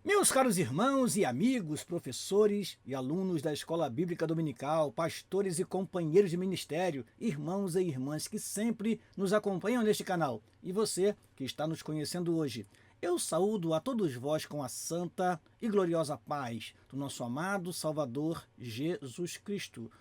Meus caros irmãos e amigos, professores e alunos da Escola Bíblica Dominical, pastores e companheiros de ministério, irmãos e irmãs que sempre nos acompanham neste canal, e você que está nos conhecendo hoje, eu saúdo a todos vós com a santa e gloriosa paz do nosso amado Salvador Jesus Cristo.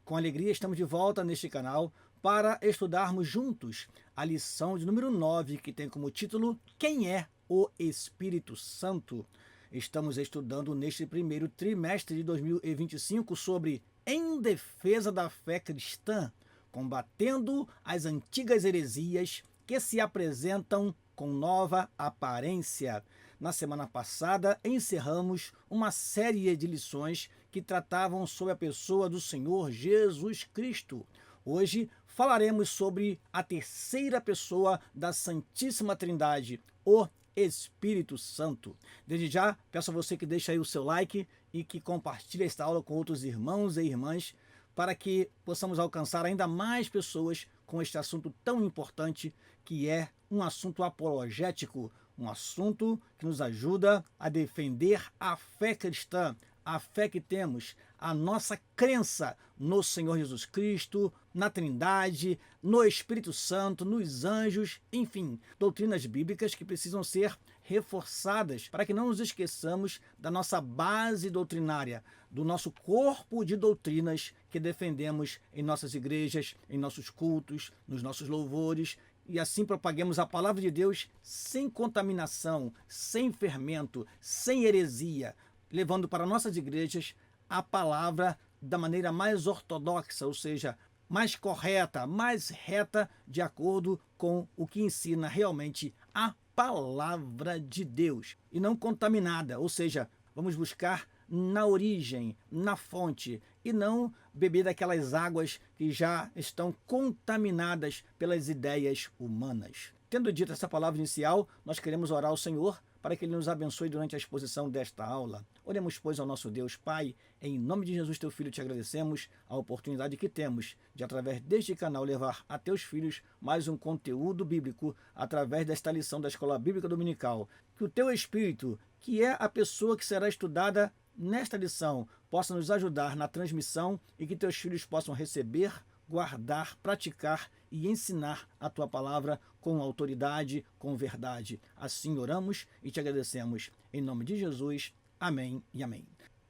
Com alegria estamos de volta neste canal para estudarmos juntos a lição de número 9, que tem como título Quem é o Espírito Santo? Estamos estudando neste primeiro trimestre de 2025 sobre Em Defesa da Fé Cristã, combatendo as antigas heresias que se apresentam com nova aparência. Na semana passada, encerramos uma série de lições que tratavam sobre a pessoa do Senhor Jesus Cristo. Hoje falaremos sobre a terceira pessoa da Santíssima Trindade, o Espírito Santo. Desde já, peço a você que deixe aí o seu like e que compartilhe esta aula com outros irmãos e irmãs para que possamos alcançar ainda mais pessoas com este assunto tão importante que é um assunto apologético, um assunto que nos ajuda a defender a fé cristã, a fé que temos, a nossa crença no Senhor Jesus Cristo, na Trindade, no Espírito Santo, nos anjos, enfim, doutrinas bíblicas que precisam ser reforçadas para que não nos esqueçamos da nossa base doutrinária, do nosso corpo de doutrinas que defendemos em nossas igrejas, em nossos cultos, nos nossos louvores, e assim propaguemos a palavra de Deus sem contaminação, sem fermento, sem heresia, levando para nossas igrejas a palavra da maneira mais ortodoxa, ou seja, mais correta, mais reta, de acordo com o que ensina realmente a palavra de Deus, e não contaminada, ou seja, vamos buscar na origem, na fonte, e não beber daquelas águas que já estão contaminadas pelas ideias humanas. Tendo dito essa palavra inicial, nós queremos orar ao Senhor para que Ele nos abençoe durante a exposição desta aula. Oremos, pois, ao nosso Deus. Pai, em nome de Jesus, teu Filho, te agradecemos a oportunidade que temos de, através deste canal, levar a teus filhos mais um conteúdo bíblico através desta lição da Escola Bíblica Dominical. Que o teu Espírito, que é a pessoa que será estudada nesta lição, possa nos ajudar na transmissão e que teus filhos possam receber, guardar, praticar e ensinar a tua palavra com autoridade, com verdade. Assim oramos e te agradecemos. Em nome de Jesus, amém e amém.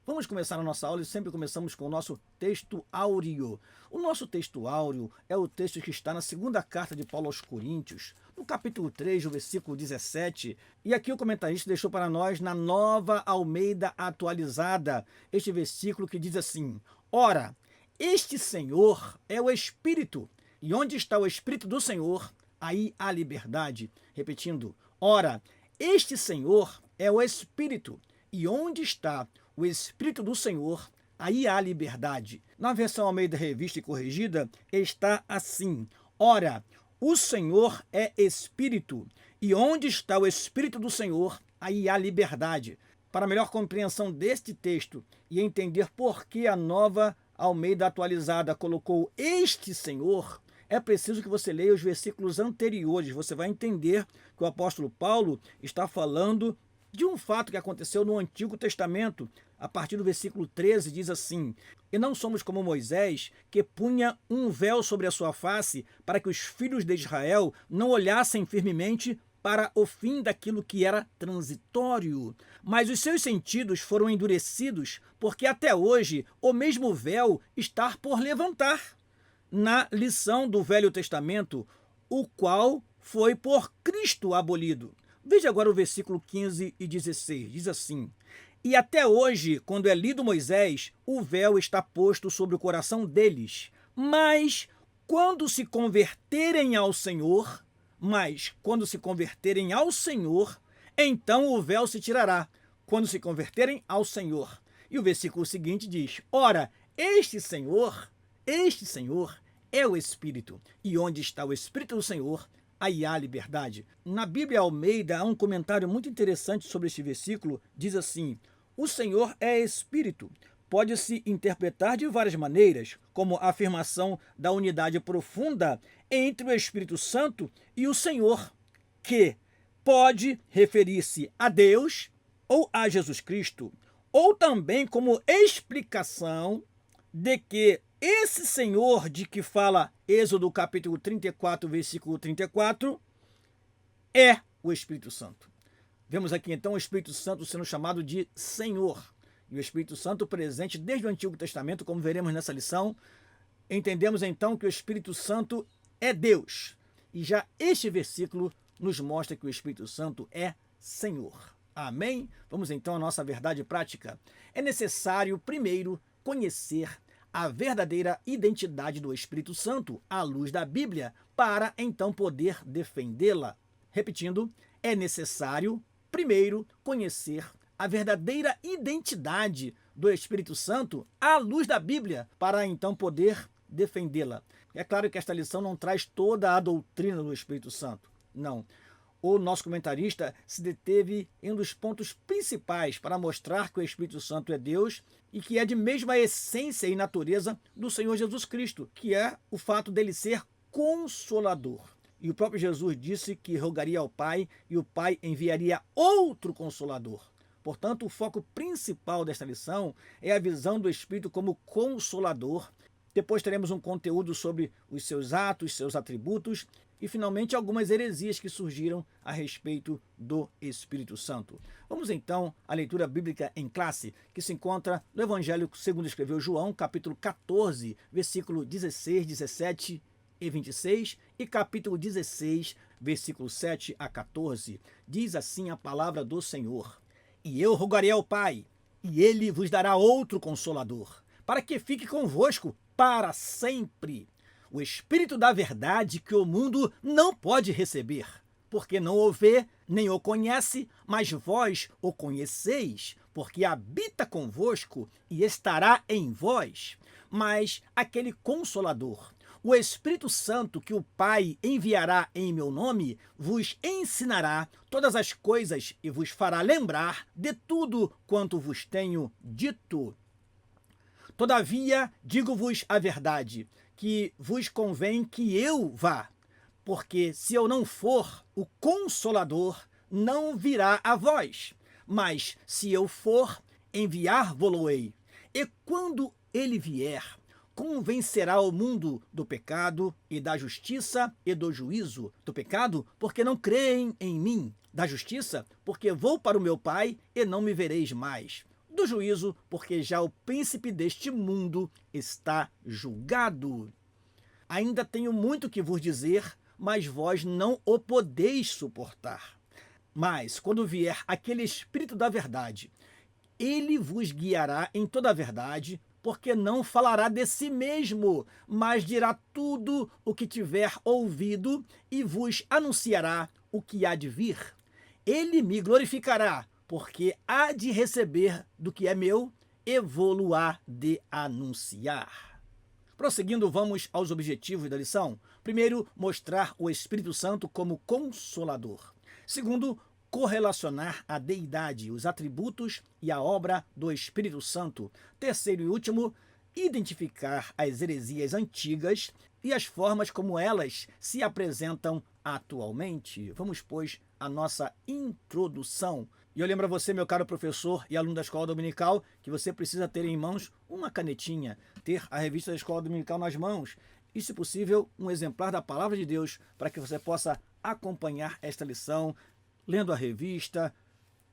Vamos começar a nossa aula e sempre começamos com o nosso texto áureo. O nosso texto áureo é o texto que está na segunda carta de Paulo aos Coríntios, no capítulo 3, no versículo 17. E aqui o comentarista deixou para nós na Nova Almeida Atualizada este versículo que diz assim: Ora, este Senhor é o Espírito, e onde está o Espírito do Senhor, aí há liberdade. Repetindo, ora, este Senhor é o Espírito, e onde está o Espírito do Senhor, aí há liberdade. Na versão Almeida Revista e Corrigida, está assim: ora, o Senhor é Espírito, e onde está o Espírito do Senhor, aí há liberdade. Para melhor compreensão deste texto e entender por que a Nova Almeida Atualizada colocou este Senhor, é preciso que você leia os versículos anteriores. Você vai entender que o apóstolo Paulo está falando de um fato que aconteceu no Antigo Testamento. A partir do versículo 13 diz assim: E não somos como Moisés, que punha um véu sobre a sua face para que os filhos de Israel não olhassem firmemente para o fim daquilo que era transitório. Mas os seus sentidos foram endurecidos, porque até hoje o mesmo véu está por levantar. Na lição do Velho Testamento, o qual foi por Cristo abolido. Veja agora o versículo 15 e 16, diz assim: E até hoje, quando é lido Moisés, o véu está posto sobre o coração deles. Mas quando se converterem ao Senhor, então o véu se tirará. Quando se converterem ao Senhor. E o versículo seguinte diz: Ora, este Senhor é o Espírito, e onde está o Espírito do Senhor, aí há liberdade. Na Bíblia Almeida há um comentário muito interessante sobre este versículo, diz assim: o Senhor é Espírito. Pode-se interpretar de várias maneiras, como a afirmação da unidade profunda entre o Espírito Santo e o Senhor, que pode referir-se a Deus, ou a Jesus Cristo, ou também como explicação de que esse Senhor de que fala Êxodo capítulo 34, versículo 34, é o Espírito Santo. Vemos aqui então o Espírito Santo sendo chamado de Senhor. E o Espírito Santo presente desde o Antigo Testamento, como veremos nessa lição. Entendemos então que o Espírito Santo é Deus. E já este versículo nos mostra que o Espírito Santo é Senhor. Amém? Vamos então à nossa verdade prática. É necessário, primeiro, conhecer a verdadeira identidade do Espírito Santo à luz da Bíblia, para então poder defendê-la. Repetindo, é necessário, primeiro, conhecer a verdadeira identidade do Espírito Santo à luz da Bíblia, para então poder defendê-la. É claro que esta lição não traz toda a doutrina do Espírito Santo. Não. O nosso comentarista se deteve em um dos pontos principais para mostrar que o Espírito Santo é Deus e que é de mesma essência e natureza do Senhor Jesus Cristo, que é o fato dele ser consolador. E o próprio Jesus disse que rogaria ao Pai e o Pai enviaria outro consolador. Portanto, o foco principal desta lição é a visão do Espírito como consolador. Depois teremos um conteúdo sobre os seus atos, seus atributos e, finalmente, algumas heresias que surgiram a respeito do Espírito Santo. Vamos, então, à leitura bíblica em classe, que se encontra no Evangelho segundo escreveu João, capítulo 14, versículo 16, 17 e 26, e capítulo 16, versículo 7 a 14. Diz assim a palavra do Senhor: E eu rogarei ao Pai, e ele vos dará outro consolador, para que fique convosco para sempre. O Espírito da verdade que o mundo não pode receber, porque não o vê, nem o conhece, mas vós o conheceis, porque habita convosco e estará em vós. Mas aquele Consolador, o Espírito Santo que o Pai enviará em meu nome, vos ensinará todas as coisas e vos fará lembrar de tudo quanto vos tenho dito. Todavia, digo-vos a verdade, que vos convém que eu vá, porque se eu não for, o Consolador não virá a vós, mas se eu for, enviar-vos-ei. E quando ele vier, convencerá o mundo do pecado e da justiça e do juízo. Do pecado, porque não creem em mim. Da justiça, porque vou para o meu Pai e não me vereis mais. Do juízo, porque já o príncipe deste mundo está julgado. Ainda tenho muito que vos dizer, mas vós não o podeis suportar. Mas, quando vier aquele Espírito da verdade, ele vos guiará em toda a verdade, porque não falará de si mesmo, mas dirá tudo o que tiver ouvido e vos anunciará o que há de vir. Ele me glorificará, porque há de receber do que é meu e vou-lo-á de anunciar. Prosseguindo, vamos aos objetivos da lição. Primeiro, mostrar o Espírito Santo como consolador. Segundo, correlacionar a deidade, os atributos e a obra do Espírito Santo. Terceiro e último, identificar as heresias antigas e as formas como elas se apresentam atualmente. Vamos, pois, à nossa introdução. E eu lembro a você, meu caro professor e aluno da Escola Dominical, que você precisa ter em mãos uma canetinha, ter a revista da Escola Dominical nas mãos e, se possível, um exemplar da Palavra de Deus para que você possa acompanhar esta lição, lendo a revista,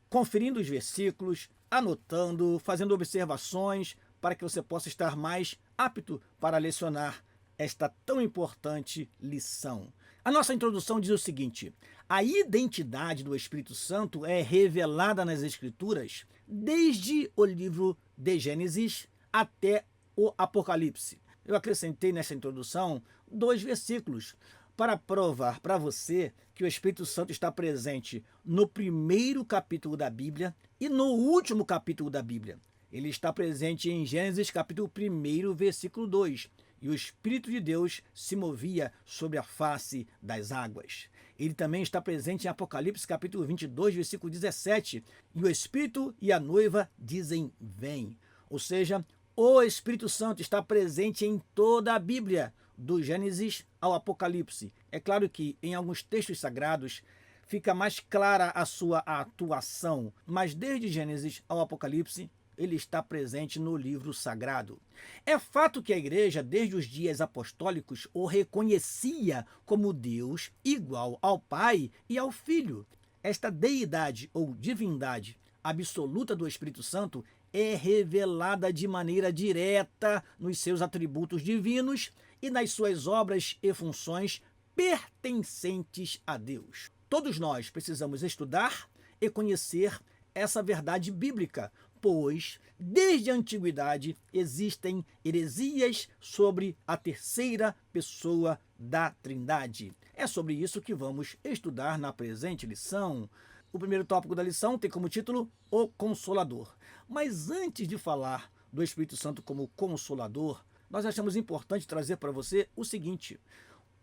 conferindo os versículos, anotando, fazendo observações, para que você possa estar mais apto para lecionar esta tão importante lição. A nossa introdução diz o seguinte: a identidade do Espírito Santo é revelada nas Escrituras desde o livro de Gênesis até o Apocalipse. Eu acrescentei nessa introdução 2 versículos para provar para você que o Espírito Santo está presente no primeiro capítulo da Bíblia e no último capítulo da Bíblia. Ele está presente em Gênesis capítulo 1, versículo 2. E o Espírito de Deus se movia sobre a face das águas. Ele também está presente em Apocalipse capítulo 22, versículo 17. E o Espírito e a noiva dizem: vem. Ou seja, o Espírito Santo está presente em toda a Bíblia, do Gênesis ao Apocalipse. É claro que em alguns textos sagrados fica mais clara a sua atuação, mas desde Gênesis ao Apocalipse, ele está presente no livro sagrado. É fato que a igreja, desde os dias apostólicos, o reconhecia como Deus igual ao Pai e ao Filho. Esta deidade ou divindade absoluta do Espírito Santo é revelada de maneira direta nos seus atributos divinos e nas suas obras e funções pertencentes a Deus. Todos nós precisamos estudar e conhecer essa verdade bíblica, pois desde a antiguidade existem heresias sobre a terceira pessoa da Trindade. É sobre isso que vamos estudar na presente lição. O primeiro tópico da lição tem como título O Consolador. Mas antes de falar do Espírito Santo como Consolador, nós achamos importante trazer para você o seguinte: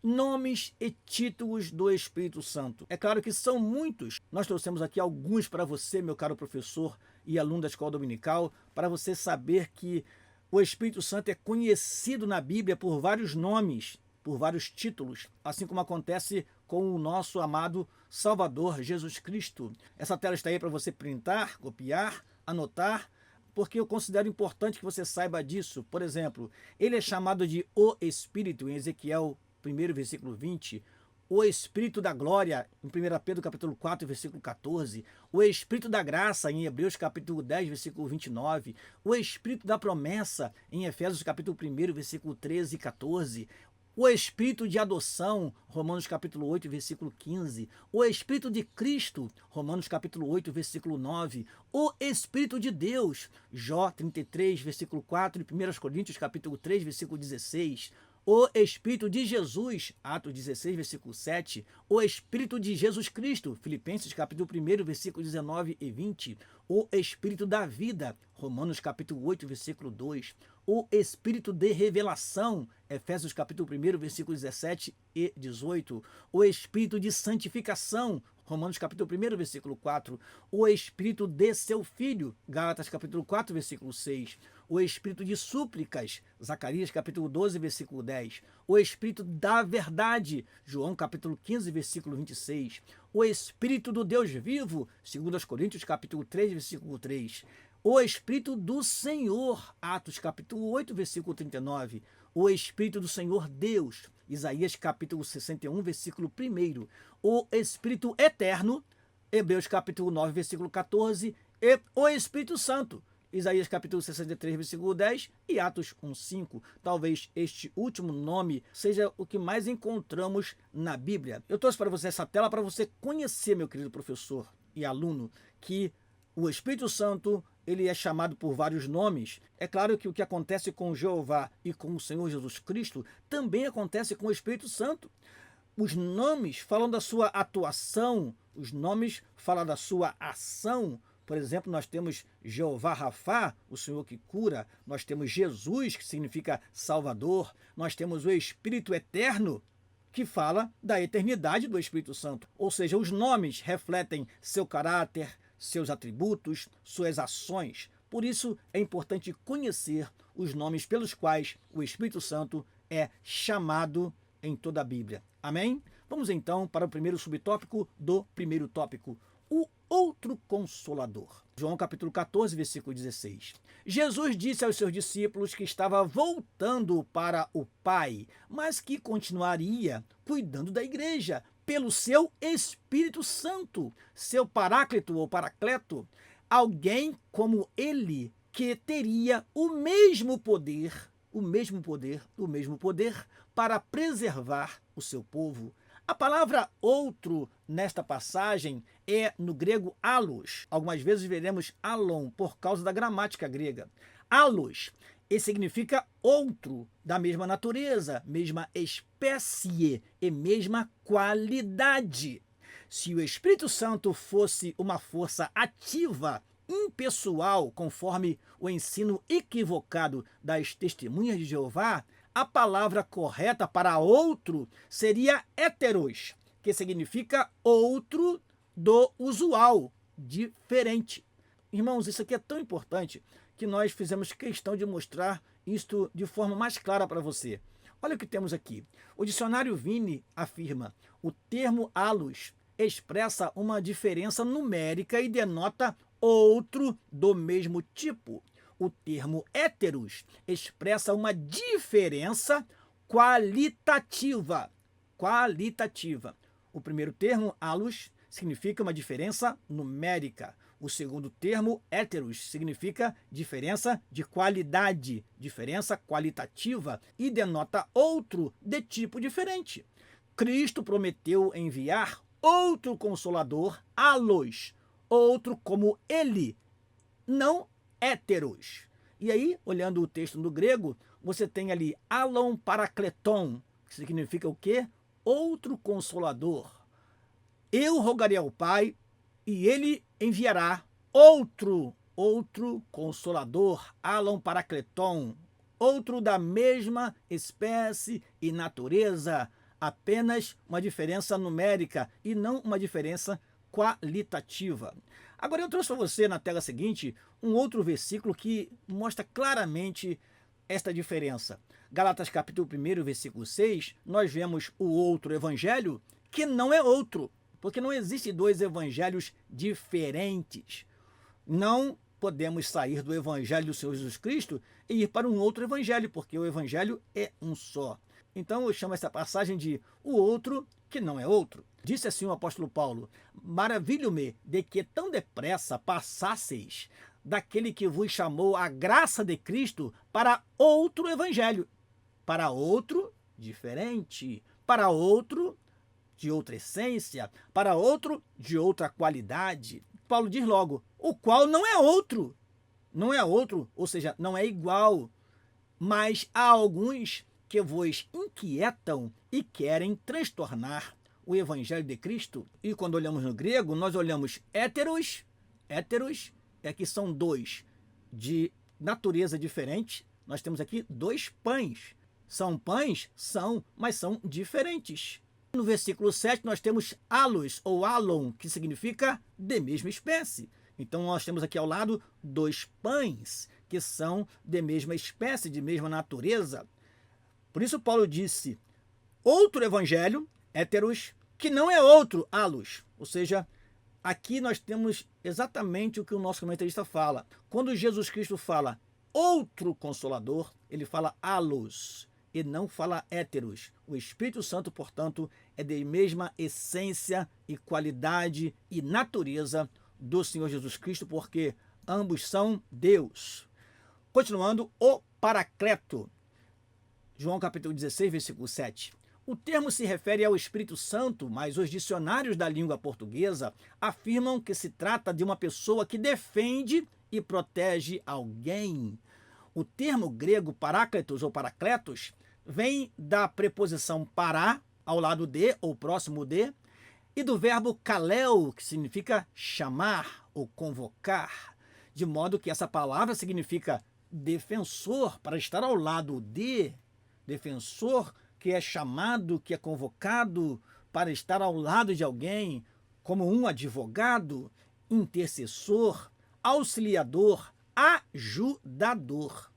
nomes e títulos do Espírito Santo. É claro que são muitos. Nós trouxemos aqui alguns para você, meu caro professor e aluno da Escola Dominical, para você saber que o Espírito Santo é conhecido na Bíblia por vários nomes, por vários títulos, assim como acontece com o nosso amado Salvador Jesus Cristo. Essa tela está aí para você printar, copiar, anotar, porque eu considero importante que você saiba disso. Por exemplo, ele é chamado de o Espírito em Ezequiel 1, versículo 20, o Espírito da Glória, em 1 Pedro capítulo 4, versículo 14, o Espírito da Graça, em Hebreus capítulo 10, versículo 29, o Espírito da Promessa, em Efésios capítulo 1, versículo 13 e 14, o Espírito de adoção, Romanos capítulo 8, versículo 15, o Espírito de Cristo, Romanos capítulo 8, versículo 9, o Espírito de Deus, Jó 33, versículo 4, e 1 Coríntios capítulo 3, versículo 16, o Espírito de Jesus, Atos 16, versículo 7, o Espírito de Jesus Cristo, Filipenses capítulo 1, versículo 19 e 20, o Espírito da vida, Romanos capítulo 8, versículo 2, o Espírito de revelação, Efésios capítulo 1, versículo 17 e 18, o Espírito de santificação, Romanos capítulo 1, versículo 4, o Espírito de seu Filho, Gálatas capítulo 4, versículo 6, o Espírito de súplicas, Zacarias capítulo 12, versículo 10, o Espírito da verdade, João capítulo 15, versículo 26, o Espírito do Deus vivo, 2 Coríntios capítulo 3, versículo 3, o Espírito do Senhor, Atos capítulo 8, versículo 39, o Espírito do Senhor Deus, Isaías capítulo 61, versículo 1, o Espírito eterno, Hebreus capítulo 9, versículo 14, e o Espírito Santo, Isaías capítulo 63, versículo 10 e Atos 1:5. Talvez este último nome seja o que mais encontramos na Bíblia. Eu trouxe para você essa tela para você conhecer, meu querido professor e aluno, que o Espírito Santo ele é chamado por vários nomes. É claro que o que acontece com Jeová e com o Senhor Jesus Cristo também acontece com o Espírito Santo. Os nomes falam da sua atuação, os nomes falam da sua ação. Por exemplo, nós temos Jeová Rafá, o Senhor que cura, nós temos Jesus, que significa Salvador, nós temos o Espírito Eterno, que fala da eternidade do Espírito Santo. Ou seja, os nomes refletem seu caráter, seus atributos, suas ações. Por isso, é importante conhecer os nomes pelos quais o Espírito Santo é chamado em toda a Bíblia. Amém? Vamos então para o primeiro subtópico do primeiro tópico, o outro Consolador. João capítulo 14, versículo 16. Jesus disse aos seus discípulos que estava voltando para o Pai, mas que continuaria cuidando da igreja pelo seu Espírito Santo, seu Paráclito ou Paracleto, alguém como ele que teria o mesmo poder para preservar o seu povo. A palavra outro nesta passagem é no grego allos. Algumas vezes veremos alon por causa da gramática grega. Allos, e significa outro, da mesma natureza, mesma espécie e mesma qualidade. Se o Espírito Santo fosse uma força ativa, impessoal, conforme o ensino equivocado das testemunhas de Jeová, a palavra correta para outro seria heteros, que significa outro do usual, diferente. Irmãos, isso aqui é tão importante que nós fizemos questão de mostrar isto de forma mais clara para você. Olha o que temos aqui. O dicionário Vini afirma: o termo allos expressa uma diferença numérica e denota outro do mesmo tipo. O termo héteros expressa uma diferença qualitativa. Qualitativa. O primeiro termo, alus, significa uma diferença numérica. O segundo termo, héteros, significa diferença de qualidade, diferença qualitativa e denota outro de tipo diferente. Cristo prometeu enviar outro consolador, allos, outro como ele, não héteros. E aí, olhando o texto no grego, você tem ali alon parakleton, que significa o quê? Outro consolador. Eu rogarei ao Pai e ele enviará outro consolador, alon parakleton, outro da mesma espécie e natureza, apenas uma diferença numérica e não uma diferença qualitativa. Agora eu trouxe para você na tela seguinte um outro versículo que mostra claramente esta diferença. Gálatas capítulo 1, versículo 6, nós vemos o outro evangelho que não é outro, porque não existem dois evangelhos diferentes. Não podemos sair do evangelho do Senhor Jesus Cristo e ir para um outro evangelho, porque o evangelho é um só. Então eu chamo essa passagem de o outro que não é outro. Disse assim o apóstolo Paulo: maravilho-me de que tão depressa passasseis daquele que vos chamou a graça de Cristo para outro evangelho, para outro diferente, para outro de outra essência, para outro de outra qualidade. Paulo diz logo, o qual não é outro. Não é outro, ou seja, não é igual. Mas há alguns que vos inquietam e querem transtornar o evangelho de Cristo. E quando olhamos no grego, nós olhamos héteros é que são dois de natureza diferente. Nós temos aqui dois pães. São pães? São, mas são diferentes. No versículo 7, nós temos alus, ou alon, que significa de mesma espécie. Então, nós temos aqui ao lado dois pães, que são de mesma espécie, de mesma natureza. Por isso, Paulo disse, outro evangelho, héteros, que não é outro, alus. Ou seja, aqui nós temos exatamente o que o nosso comentarista fala. Quando Jesus Cristo fala outro consolador, ele fala alus e não fala héteros. O Espírito Santo, portanto, é de mesma essência e qualidade e natureza do Senhor Jesus Cristo, porque ambos são Deus. Continuando, o Paracleto. João capítulo 16, versículo 7. O termo se refere ao Espírito Santo, mas os dicionários da língua portuguesa afirmam que se trata de uma pessoa que defende e protege alguém. O termo grego parácletos ou paracletos vem da preposição para, ao lado de ou próximo de, e do verbo kaleo, que significa chamar ou convocar, de modo que essa palavra significa defensor, para estar ao lado de, defensor que é chamado, que é convocado para estar ao lado de alguém, como um advogado, intercessor, auxiliador, ajudador.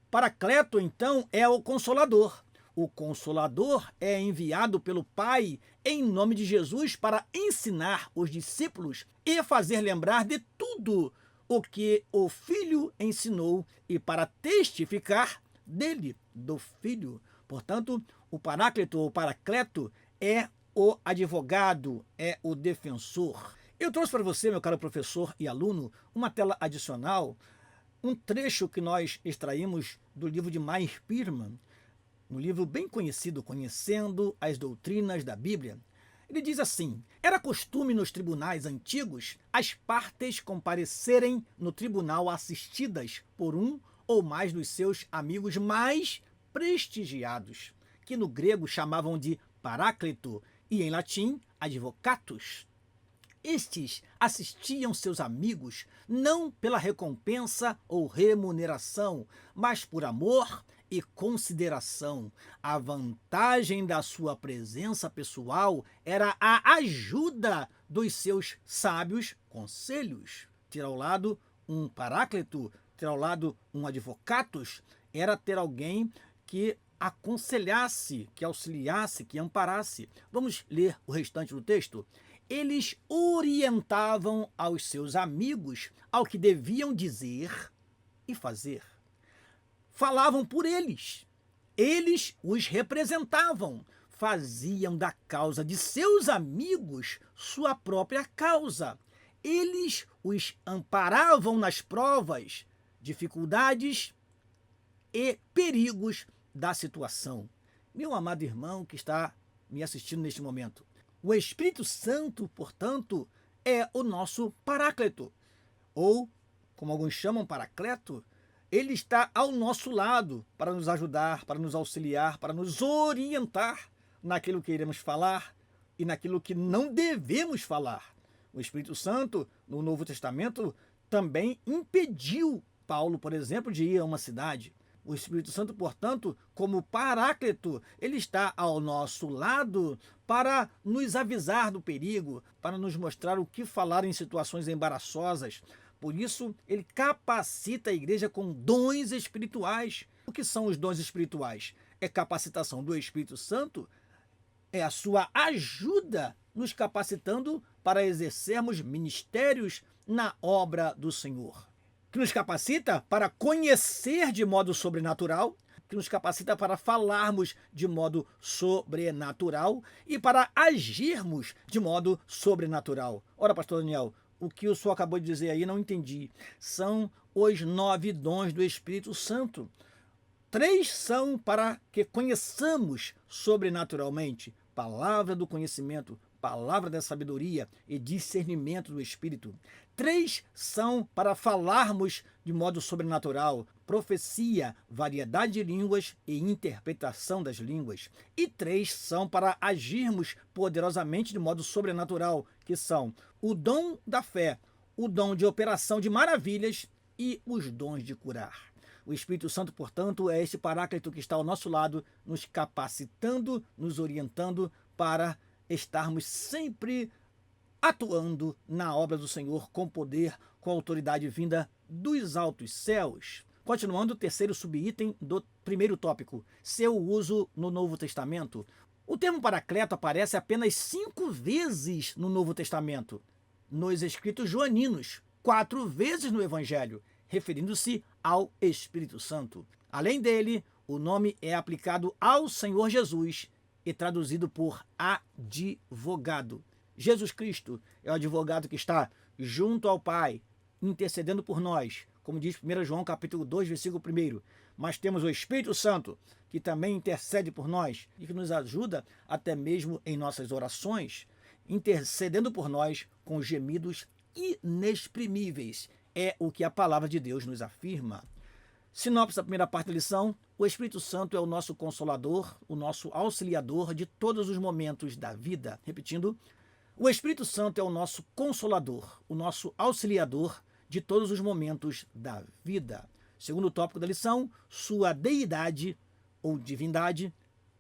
Paracleto, então, é o Consolador. O Consolador é enviado pelo Pai em nome de Jesus para ensinar os discípulos e fazer lembrar de tudo o que o Filho ensinou e para testificar dele, do Filho. Portanto, o Paráclito ou Paracleto é o advogado, é o defensor. Eu trouxe para você, meu caro professor e aluno, uma tela adicional, um trecho que nós extraímos do livro de Meyer Pirman, um livro bem conhecido, Conhecendo as Doutrinas da Bíblia. Ele diz assim: era costume nos tribunais antigos as partes comparecerem no tribunal assistidas por um ou mais dos seus amigos mais prestigiados, que no grego chamavam de paráclito e em latim advocatus. Estes assistiam seus amigos não pela recompensa ou remuneração, mas por amor e consideração. A vantagem da sua presença pessoal era a ajuda dos seus sábios conselhos. Ter ao lado um paráclito, ter ao lado um advocatus, era ter alguém que aconselhasse, que auxiliasse, que amparasse. Vamos ler o restante do texto? eles orientavam aos seus amigos ao que deviam dizer e fazer. Falavam por eles. Eles os representavam, faziam da causa de seus amigos sua própria causa. Eles os amparavam nas provas, dificuldades e perigos da situação. Meu amado irmão que está me assistindo neste momento, o Espírito Santo, portanto, é o nosso Paráclito, ou, como alguns chamam, Paracleto. Ele está ao nosso lado para nos ajudar, para nos auxiliar, para nos orientar naquilo que iremos falar e naquilo que não devemos falar. O Espírito Santo, no Novo Testamento, também impediu Paulo, por exemplo, de ir a uma cidade. O Espírito Santo, portanto, como Paráclito, ele está ao nosso lado para nos avisar do perigo, para nos mostrar o que falar em situações embaraçosas. Por isso, ele capacita a igreja com dons espirituais. O que são os dons espirituais? É capacitação do Espírito Santo, é a sua ajuda nos capacitando para exercermos ministérios na obra do Senhor. Que nos capacita para conhecer de modo sobrenatural, que nos capacita para falarmos de modo sobrenatural e para agirmos de modo sobrenatural. Ora, pastor Daniel, o que o senhor acabou de dizer aí, não entendi. São os 9 dons do Espírito Santo. 3 são para que conheçamos sobrenaturalmente. Palavra do conhecimento, palavra da sabedoria e discernimento do Espírito. 3 são para falarmos de modo sobrenatural, profecia, variedade de línguas e interpretação das línguas. E 3 são para agirmos poderosamente de modo sobrenatural, que são o dom da fé, o dom de operação de maravilhas e os dons de curar. O Espírito Santo, portanto, é esse Paráclito que está ao nosso lado, nos capacitando, nos orientando para estarmos sempre atuando na obra do Senhor com poder, com autoridade vinda dos altos céus. Continuando, o terceiro subitem do primeiro tópico, seu uso no Novo Testamento. O termo Paracleto aparece apenas 5 vezes no Novo Testamento, nos escritos joaninos, 4 vezes no Evangelho, referindo-se ao Espírito Santo. Além dele, o nome é aplicado ao Senhor Jesus e traduzido por advogado. Jesus Cristo é o advogado que está junto ao Pai, intercedendo por nós, como diz 1 João capítulo 2, versículo 1. Mas temos o Espírito Santo, que também intercede por nós e que nos ajuda até mesmo em nossas orações, intercedendo por nós com gemidos inexprimíveis. É o que a palavra de Deus nos afirma. Sinopse da primeira parte da lição: o Espírito Santo é o nosso consolador, o nosso auxiliador de todos os momentos da vida. Repetindo, o Espírito Santo é o nosso consolador, o nosso auxiliador de todos os momentos da vida. Segundo tópico da lição, sua deidade ou divindade,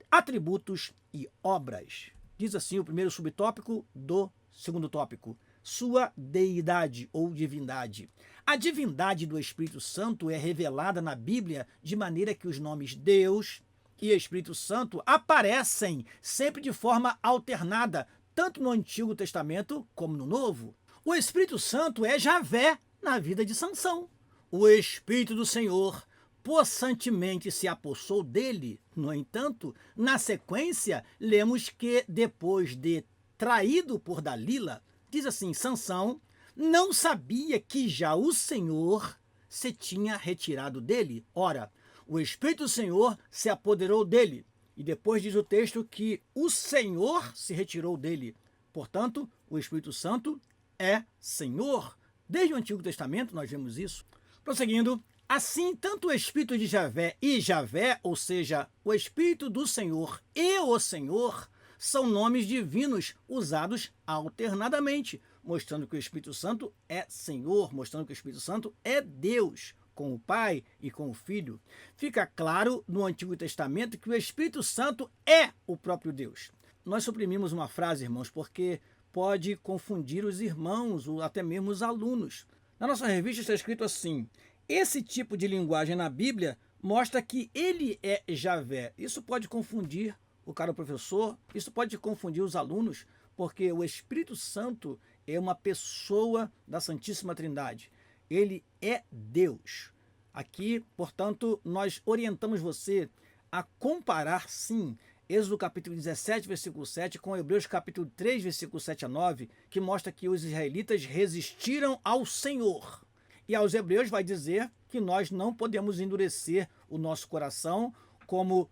atributos e obras. Diz assim o primeiro subtópico do segundo tópico: sua deidade ou divindade. A divindade do Espírito Santo é revelada na Bíblia de maneira que os nomes Deus e Espírito Santo aparecem sempre de forma alternada, tanto no Antigo Testamento como no Novo. O Espírito Santo é Javé na vida de Sansão. O Espírito do Senhor possantemente se apossou dele. No entanto, na sequência, lemos que depois de traído por Dalila, diz assim: Sansão não sabia que já o Senhor se tinha retirado dele. Ora, o Espírito do Senhor se apoderou dele. E depois diz o texto que o Senhor se retirou dele. Portanto, o Espírito Santo é Senhor. Desde o Antigo Testamento nós vemos isso. Prosseguindo, assim, tanto o Espírito de Javé e Javé, ou seja, o Espírito do Senhor e o Senhor, são nomes divinos usados alternadamente, mostrando que o Espírito Santo é Senhor, mostrando que o Espírito Santo é Deus, com o Pai e com o Filho. Fica claro no Antigo Testamento que o Espírito Santo é o próprio Deus. Nós suprimimos uma frase, irmãos, porque pode confundir os irmãos ou até mesmo os alunos. Na nossa revista está escrito assim: esse tipo de linguagem na Bíblia mostra que ele é Javé. Isso pode confundir o caro professor, isso pode confundir os alunos, porque o Espírito Santo é uma pessoa da Santíssima Trindade. Ele é Deus. Aqui, portanto, nós orientamos você a comparar, sim, Êxodo capítulo 17, versículo 7, com Hebreus capítulo 3, versículo 7 a 9, que mostra que os israelitas resistiram ao Senhor. E aos hebreus vai dizer que nós não podemos endurecer o nosso coração como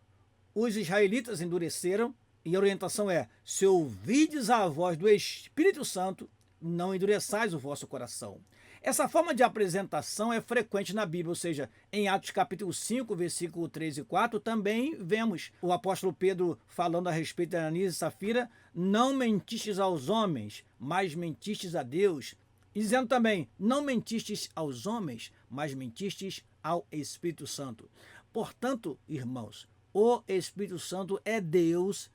os israelitas endureceram. E a orientação é: se ouvides a voz do Espírito Santo, não endureçais o vosso coração. Essa forma de apresentação é frequente na Bíblia, ou seja, em Atos capítulo 5, versículo 3 e 4, também vemos o apóstolo Pedro falando a respeito de Ananias e Safira: não mentistes aos homens, mas mentistes a Deus. E dizendo também: não mentistes aos homens, mas mentistes ao Espírito Santo. Portanto, irmãos, o Espírito Santo é Deus.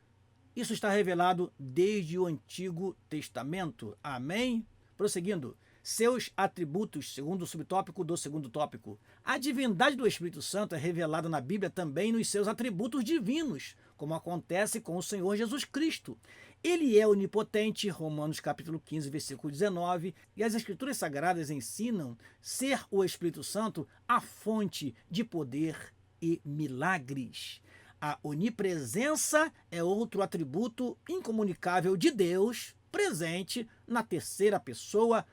Isso está revelado desde o Antigo Testamento. Amém? Prosseguindo. Seus atributos, segundo o subtópico do segundo tópico. A divindade do Espírito Santo é revelada na Bíblia também nos seus atributos divinos, como acontece com o Senhor Jesus Cristo. Ele é onipotente, Romanos capítulo 15, versículo 19, e as Escrituras Sagradas ensinam ser o Espírito Santo a fonte de poder e milagres. A onipresença é outro atributo incomunicável de Deus, presente na terceira pessoa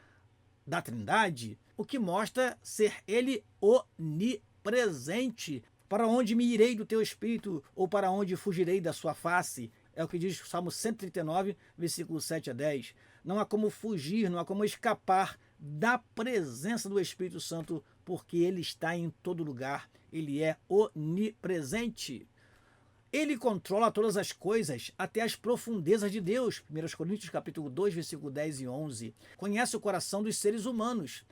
da Trindade, o que mostra ser ele onipresente. Para onde me irei do teu espírito, ou para onde fugirei da sua face? É o que diz o Salmo 139, versículo 7 a 10. Não há como fugir, não há como escapar da presença do Espírito Santo, porque ele está em todo lugar. Ele é onipresente. Ele controla todas as coisas, até as profundezas de Deus. 1 Coríntios capítulo 2, versículo 10 e 11. Conhece o coração dos seres humanos.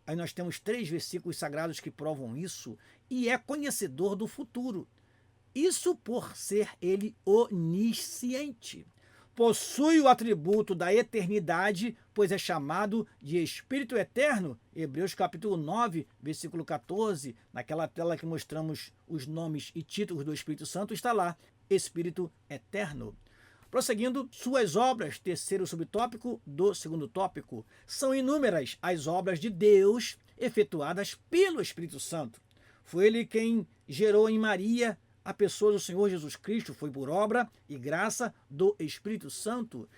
Aí nós temos 3 versículos sagrados que provam isso. E é conhecedor do futuro. Isso por ser ele onisciente. Possui o atributo da eternidade, pois é chamado de Espírito Eterno. Hebreus capítulo 9, versículo 14. Naquela tela que mostramos os nomes e títulos do Espírito Santo, está lá, Espírito Eterno. Prosseguindo, suas obras, terceiro subtópico do segundo tópico, são inúmeras as obras de Deus efetuadas pelo Espírito Santo. Foi ele quem gerou em Maria a pessoa do Senhor Jesus Cristo, foi por obra e graça do Espírito Santo.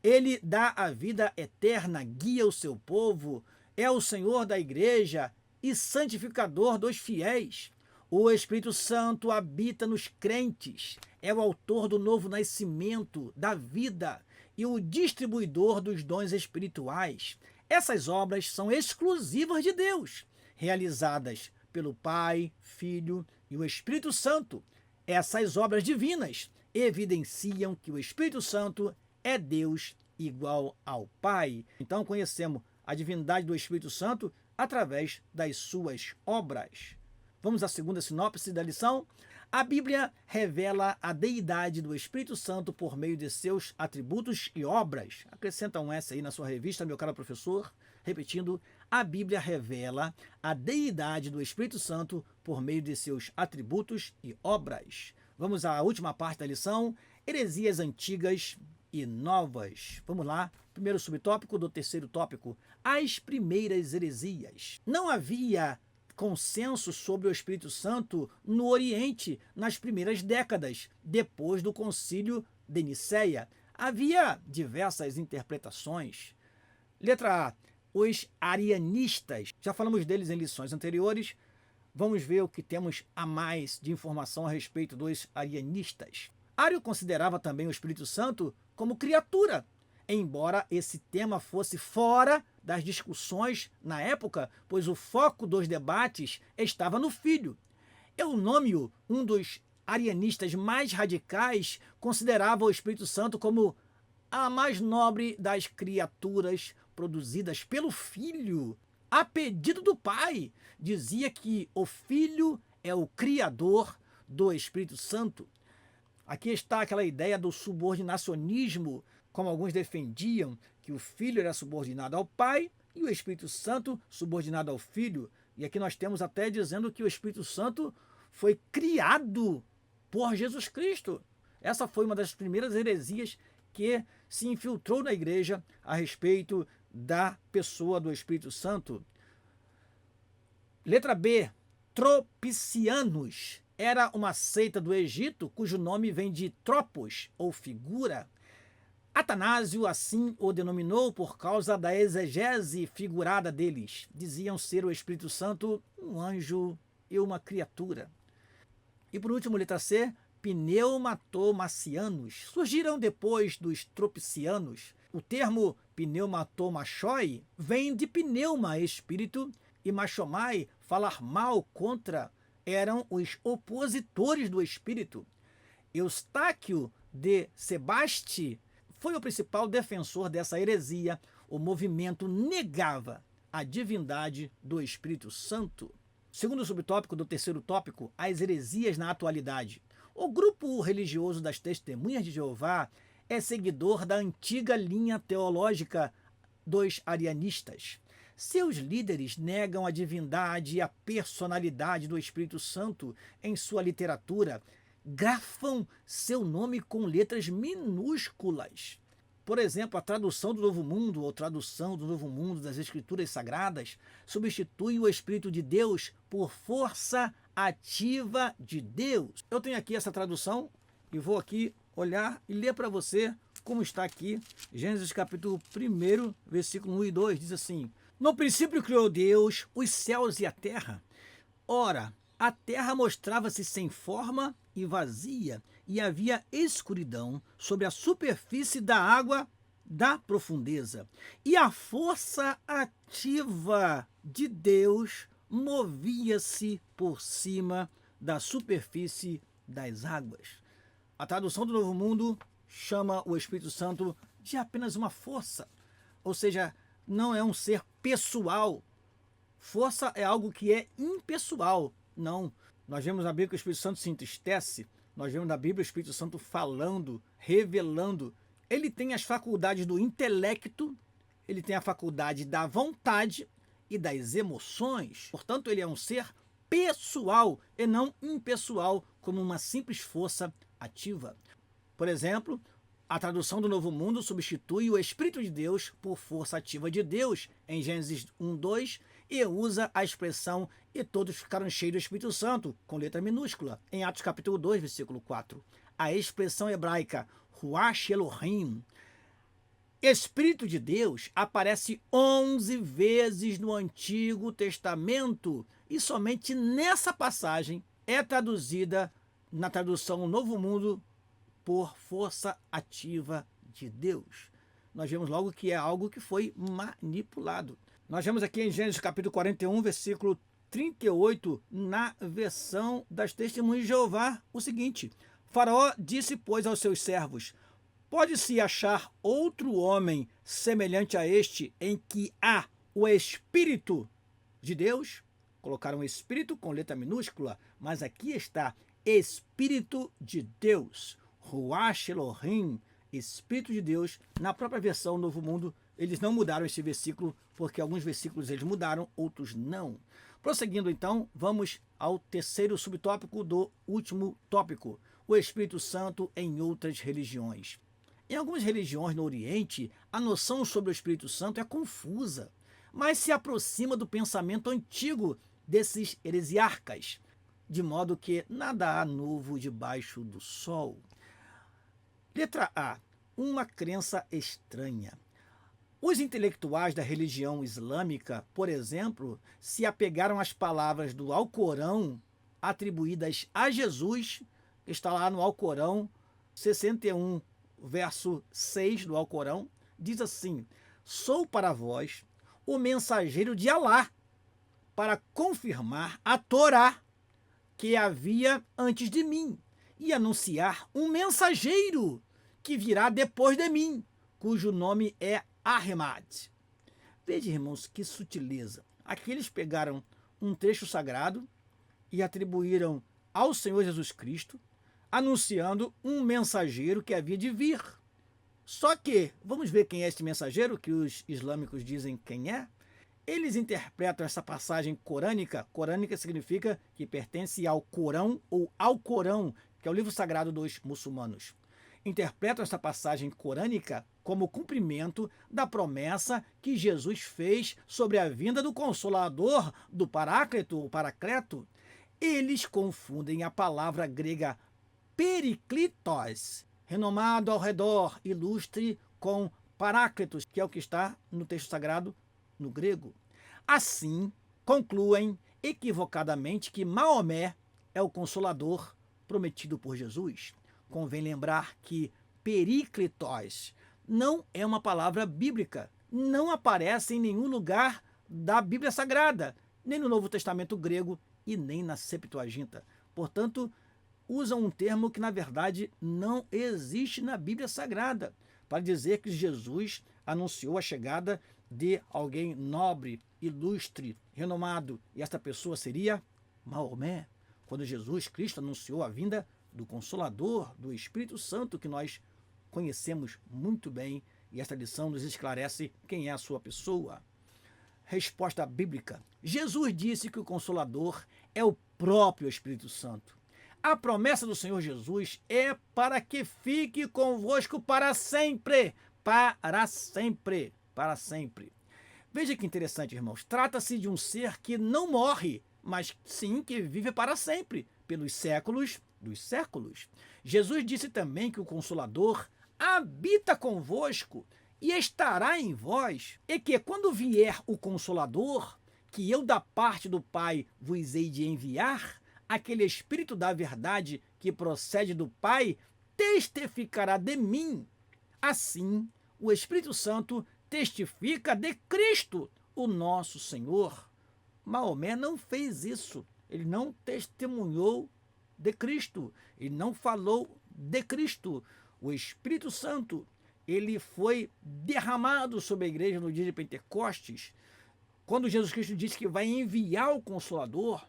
Ele dá a vida eterna, guia o seu povo, é o Senhor da igreja e santificador dos fiéis. O Espírito Santo habita nos crentes, é o autor do novo nascimento, da vida e o distribuidor dos dons espirituais. Essas obras são exclusivas de Deus, realizadas pelo Pai, Filho e o Espírito Santo. Essas obras divinas evidenciam que o Espírito Santo é Deus igual ao Pai. Então conhecemos a divindade do Espírito Santo através das suas obras. Vamos à segunda sinopse da lição. A Bíblia revela a deidade do Espírito Santo por meio de seus atributos e obras. Acrescenta um S aí na sua revista, meu caro professor. Repetindo, a Bíblia revela a deidade do Espírito Santo por meio de seus atributos e obras. Vamos à última parte da lição, heresias antigas e novas. Vamos lá, primeiro subtópico do terceiro tópico, as primeiras heresias. Não havia consenso sobre o Espírito Santo no Oriente nas primeiras décadas, depois do Concílio de Nicéia. Havia diversas interpretações. Letra A. Os arianistas. Já falamos deles em lições anteriores. Vamos ver o que temos a mais de informação a respeito dos arianistas. Ario considerava também o Espírito Santo como criatura, embora esse tema fosse fora das discussões na época, pois o foco dos debates estava no Filho. Eunômio, um dos arianistas mais radicais, considerava o Espírito Santo como a mais nobre das criaturas produzidas pelo Filho, a pedido do Pai. Dizia que o Filho é o Criador do Espírito Santo. Aqui está aquela ideia do subordinacionismo, como alguns defendiam, que o Filho era subordinado ao Pai e o Espírito Santo subordinado ao Filho. E aqui nós temos até dizendo que o Espírito Santo foi criado por Jesus Cristo. Essa foi uma das primeiras heresias que se infiltrou na igreja a respeito da pessoa do Espírito Santo? Letra B. Tropicianos. Era uma seita do Egito cujo nome vem de tropos, ou figura. Atanásio assim o denominou por causa da exegese figurada deles. Diziam ser o Espírito Santo um anjo e uma criatura. E por último, letra C, pneumatomacianos. Surgiram depois dos tropicianos. O termo pneumatomachoi vem de pneuma, espírito, e machomai, falar mal contra, eram os opositores do espírito. Eustáquio de Sebaste foi o principal defensor dessa heresia. O movimento negava a divindade do Espírito Santo. Segundo subtópico do terceiro tópico, as heresias na atualidade. O grupo religioso das Testemunhas de Jeová é seguidor da antiga linha teológica dos arianistas. Seus líderes negam a divindade e a personalidade do Espírito Santo em sua literatura, grafam seu nome com letras minúsculas. Por exemplo, a tradução do Novo Mundo ou tradução do Novo Mundo das Escrituras Sagradas substitui o Espírito de Deus por força ativa de Deus. Eu tenho aqui essa tradução e vou aqui olhar e ler para você como está aqui. Gênesis capítulo 1, versículo 1 e 2, diz assim: No princípio criou Deus os céus e a terra. Ora, a terra mostrava-se sem forma e vazia, e havia escuridão sobre a superfície da água da profundeza. E a força ativa de Deus movia-se por cima da superfície das águas. A tradução do Novo Mundo chama o Espírito Santo de apenas uma força, ou seja, não é um ser pessoal. Força é algo que é impessoal. Não. Nós vemos na Bíblia que o Espírito Santo se entristece. Nós vemos na Bíblia o Espírito Santo falando, revelando. Ele tem as faculdades do intelecto, ele tem a faculdade da vontade e das emoções. Portanto, ele é um ser pessoal e não impessoal, como uma simples força ativa. Por exemplo, a tradução do Novo Mundo substitui o Espírito de Deus por força ativa de Deus em Gênesis 1:2 e usa a expressão "e todos ficaram cheios do Espírito Santo", com letra minúscula, em Atos capítulo 2, versículo 4. A expressão hebraica Ruach Elohim, Espírito de Deus, aparece 11 vezes no Antigo Testamento e somente nessa passagem é traduzida na tradução Novo Mundo por força ativa de Deus. Nós vemos logo que é algo que foi manipulado. Nós vemos aqui em Gênesis capítulo 41, versículo 38, na versão das Testemunhas de Jeová, o seguinte: Faraó disse, pois, aos seus servos: Pode-se achar outro homem semelhante a este, em que há o Espírito de Deus? Colocaram Espírito com letra minúscula, mas aqui está Espírito de Deus. Ruach Elohim, Espírito de Deus. Na própria versão Novo Mundo, eles não mudaram esse versículo, porque alguns versículos eles mudaram, outros não. Prosseguindo então, vamos ao terceiro subtópico do último tópico: o Espírito Santo em outras religiões. Em algumas religiões no Oriente, a noção sobre o Espírito Santo é confusa, mas se aproxima do pensamento antigo desses heresiarcas, de modo que nada há novo debaixo do sol. Letra A. Uma crença estranha. Os intelectuais da religião islâmica, por exemplo, se apegaram às palavras do Alcorão atribuídas a Jesus, que está lá no Alcorão 61, verso 6 do Alcorão, diz assim: Sou para vós o mensageiro de Alá, para confirmar a Torá que havia antes de mim, e anunciar um mensageiro que virá depois de mim, cujo nome é Ahmad. Veja, irmãos, que sutileza. Aqui eles pegaram um trecho sagrado e atribuíram ao Senhor Jesus Cristo, anunciando um mensageiro que havia de vir. Só que, vamos ver quem é este mensageiro, que os islâmicos dizem quem é. Eles interpretam essa passagem corânica. Corânica significa que pertence ao Corão ou ao Corão, que é o livro sagrado dos muçulmanos. interpretam esta passagem corânica como cumprimento da promessa que Jesus fez sobre a vinda do Consolador, do Paráclito, o Paracleto. Eles confundem a palavra grega periklitos, renomado ao redor, ilustre, com Paráclitos, que é o que está no texto sagrado no grego. Assim, concluem equivocadamente que Maomé é o Consolador prometido por Jesus. Convém lembrar que periklitos não é uma palavra bíblica, não aparece em nenhum lugar da Bíblia Sagrada, nem no Novo Testamento grego e nem na Septuaginta. Portanto, usam um termo que, na verdade, não existe na Bíblia Sagrada, para dizer que Jesus anunciou a chegada de alguém nobre, ilustre, renomado, e esta pessoa seria Maomé, quando Jesus Cristo anunciou a vinda do Consolador, do Espírito Santo, que nós conhecemos muito bem, e esta lição nos esclarece quem é a sua pessoa. Resposta bíblica. Jesus disse que o Consolador é o próprio Espírito Santo. A promessa do Senhor Jesus é para que fique convosco para sempre. Para sempre. Para sempre. Veja que interessante, irmãos. Trata-se de um ser que não morre, mas sim que vive para sempre, pelos séculos dos séculos. Jesus disse também que o Consolador habita convosco e estará em vós, e que quando vier o Consolador, que eu da parte do Pai vos hei de enviar, aquele Espírito da verdade que procede do Pai testificará de mim. Assim, o Espírito Santo testifica de Cristo, o nosso Senhor. Maomé não fez isso. Ele não testemunhou de Cristo. Ele não falou de Cristo. O Espírito Santo, ele foi derramado sobre a igreja no dia de Pentecostes. Quando Jesus Cristo disse que vai enviar o Consolador,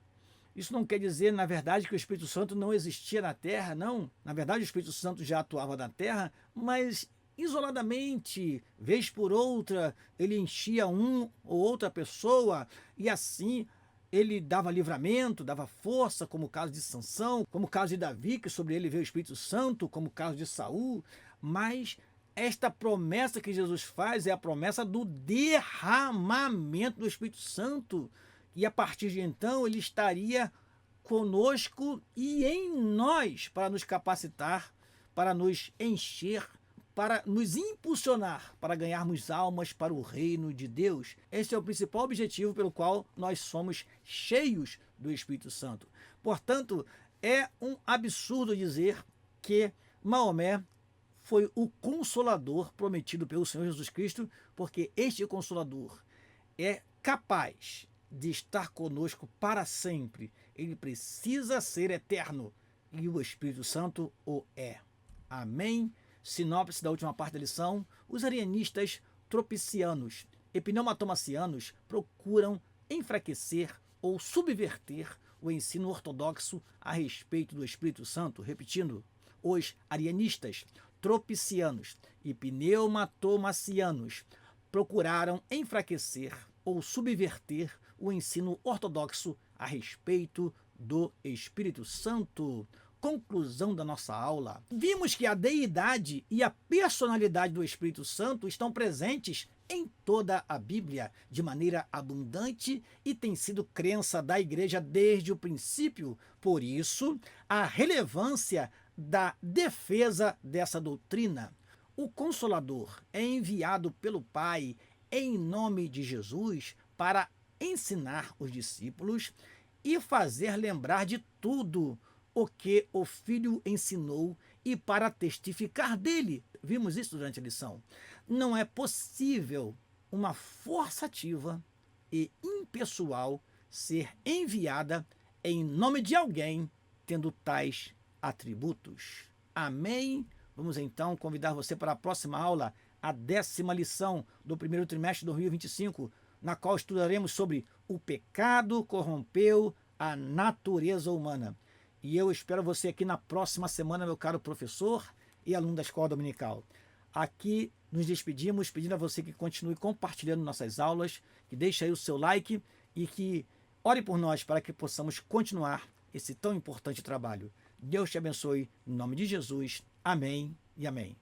isso não quer dizer, na verdade, que o Espírito Santo não existia na terra, não. Na verdade, o Espírito Santo já atuava na terra, mas isoladamente, vez por outra, ele enchia um ou outra pessoa e assim ele dava livramento, dava força, como o caso de Sansão, como o caso de Davi, que sobre ele veio o Espírito Santo, como o caso de Saul. Mas esta promessa que Jesus faz é a promessa do derramamento do Espírito Santo. E a partir de então ele estaria conosco e em nós para nos capacitar, para nos encher, para nos impulsionar, para ganharmos almas para o reino de Deus. Esse é o principal objetivo pelo qual nós somos cheios do Espírito Santo. Portanto, é um absurdo dizer que Maomé foi o Consolador prometido pelo Senhor Jesus Cristo, porque este Consolador é capaz de estar conosco para sempre. Ele precisa ser eterno e o Espírito Santo o é. Amém? Sinopse da última parte da lição: os arianistas tropicianos e pneumatomacianos procuram enfraquecer ou subverter o ensino ortodoxo a respeito do Espírito Santo. Repetindo, os arianistas, tropicianos e pneumatomacianos procuraram enfraquecer ou subverter o ensino ortodoxo a respeito do Espírito Santo. Conclusão da nossa aula. Vimos que a deidade e a personalidade do Espírito Santo estão presentes em toda a Bíblia de maneira abundante e tem sido crença da igreja desde o princípio. Por isso, a relevância da defesa dessa doutrina. O Consolador é enviado pelo Pai em nome de Jesus para ensinar os discípulos e fazer lembrar de tudo o que o Filho ensinou e para testificar dele. Vimos isso durante a lição. Não é possível uma força ativa e impessoal ser enviada em nome de alguém tendo tais atributos. Amém? Vamos então convidar você para a próxima aula, a 10ª lição do primeiro trimestre de 2025, na qual estudaremos sobre o pecado corrompeu a natureza humana. E eu espero você aqui na próxima semana, meu caro professor e aluno da Escola Dominical. Aqui nos despedimos, pedindo a você que continue compartilhando nossas aulas, que deixe aí o seu like e que ore por nós para que possamos continuar esse tão importante trabalho. Deus te abençoe, em nome de Jesus. Amém e amém.